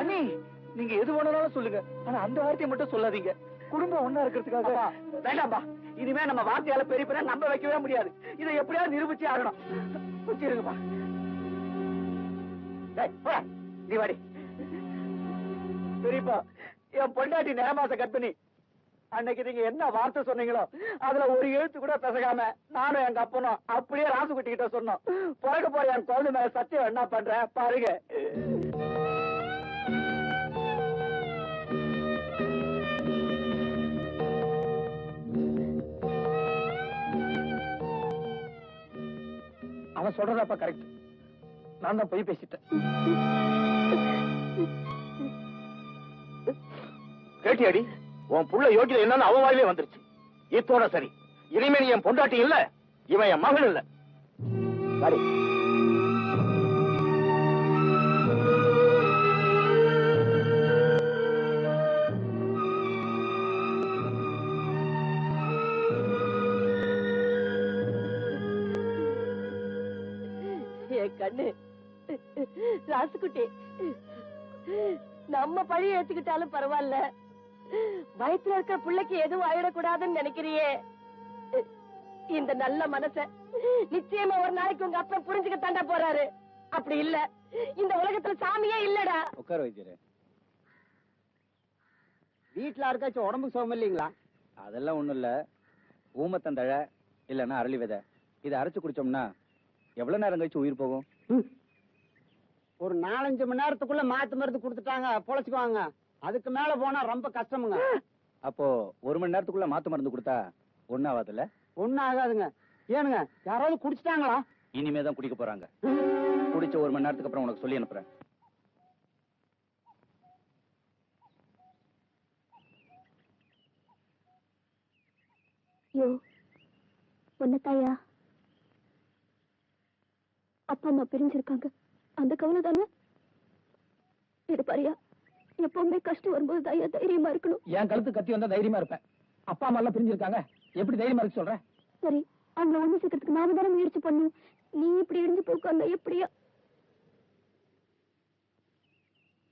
அண்ணி நீங்க எது வேணாலும் சொல்லுங்க, ஆனா அந்த வார்த்தையை மட்டும் சொல்லாதீங்க. குடும்பம் ஒண்ணா இருக்கிறதுக்காக. வேண்டாம்பா, இனிமே நம்ம வார்த்தையால பெரிய பெரிய நம்ப வைக்கவே முடியாது. இதை எப்படியாவது நிரூபிச்சே ஆகணும். வச்சிருங்கப்பா. நீ வாடி. பெரியப்பா, என் பொண்டாட்டி நேமாச கற்பனி. அன்னைக்கு நீங்க என்ன வார்த்தை சொன்னீங்களோ அதுல ஒரு எழுத்து கூட பேசாம நானும் எங்க அப்பனும் அப்படியே ராசுகுட்டி கிட்ட சொன்னோம். பிறகு போய் என் குழந்தை மேல சத்தியம் என்ன பண்றேன் பாருங்க. அவன் சொல்றதாப்பா கரெக்ட். நான் தான் போய் பேசிட்டேன். கேட்டியாடி, உன் புள்ள யோகியதை என்னன்னு அவன் வாயிலே வந்துருச்சு. இத்தோட சரி, இனிமே நீ என் பொண்டாட்டி இல்ல, இவன் என் மகன் இல்ல. சரி, கண்ணு ராசுக்குட்டி, நம்ம பழி ஏத்துக்கிட்டாலும் பரவாயில்ல, வயிற்றுல இருக்கிற பிள்ளைக்கு எதுவும் ஆயிடக்கூடாதுன்னு நினைக்கிறியே. இந்த நல்ல மனச நிச்சயமா ஒரு நாளைக்கு உங்க அப்பா புரிஞ்சுக்க தாண்டா போறாரு. அப்படி இல்ல இந்த உலகத்துல சாமியே இல்லடா. உட்கார வைக்கிறேன். வீட்டுல யாருக்காச்சும் உடம்புக்கு சுகம் இல்லைங்களா? அதெல்லாம் ஒண்ணும் இல்ல. ஊமத்தந்தழை இல்லன்னா அரளி விதை இதை அரைச்சு குடிச்சோம்னா எவ்வளவு நேரம் கழிச்சு உயிர் போகும்? ஒரு 4-5 மணி நேரத்துக்குள்ள மாத்து மருந்து கொடுத்துட்டாங்க, பொழைச்சுக்குவாங்க. அதுக்கு மேல போனா ரொம்ப கஷ்டமுங்க. அப்போ 1 மணி நேரத்துக்குள்ள மாத்து மருந்து கொடுத்தா ஒண்ணும் ஆகாதுல்ல? ஒண்ணும் ஆகாதுங்க. ஏனுங்க, யாராவது குடிச்சிட்டாங்களா? இனிமேதான் குடிக்க போறாங்க. குடிச்ச 1 மணி நேரத்துக்கு அப்புறம் உனக்கு சொல்லி அனுப்புறேன். யோ ஒன்னத்தாயா, அப்பா அம்மா பிரிஞ்சிருக்காங்க, அந்த கவலை தானே. இது பாரியா, எப்பவுமே கஷ்டம் வரும்போது தயா தைரியமா இருக்கணும். என் கழுத்து கத்தி வந்தா தைரியமா இருப்பேன். அப்பா அம்மா எல்லாம் பிரிஞ்சிருக்காங்க, எப்படி தைரியமா இருக்க சொல்ற? சரி, அவங்கள ஒண்ணு சேர்க்கறதுக்கு நாம தானே முயற்சி பண்ணும். நீ இப்படி இடிஞ்சு போய்க்கொண்ட எப்படியா?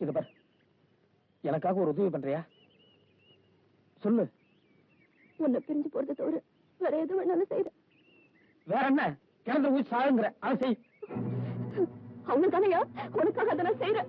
இது பார், எனக்காக ஒரு உதவி பண்றியா? சொல்லு. உன்னை பிரிஞ்சு போறதை தவிர வேற எது வேணாலும் செய்யற. வேற என்ன? கிணத்துல ஊசி சாகுங்கிற, அதை செய். அவங்க தானையா உனக்காக அதெல்லாம் செய்யற.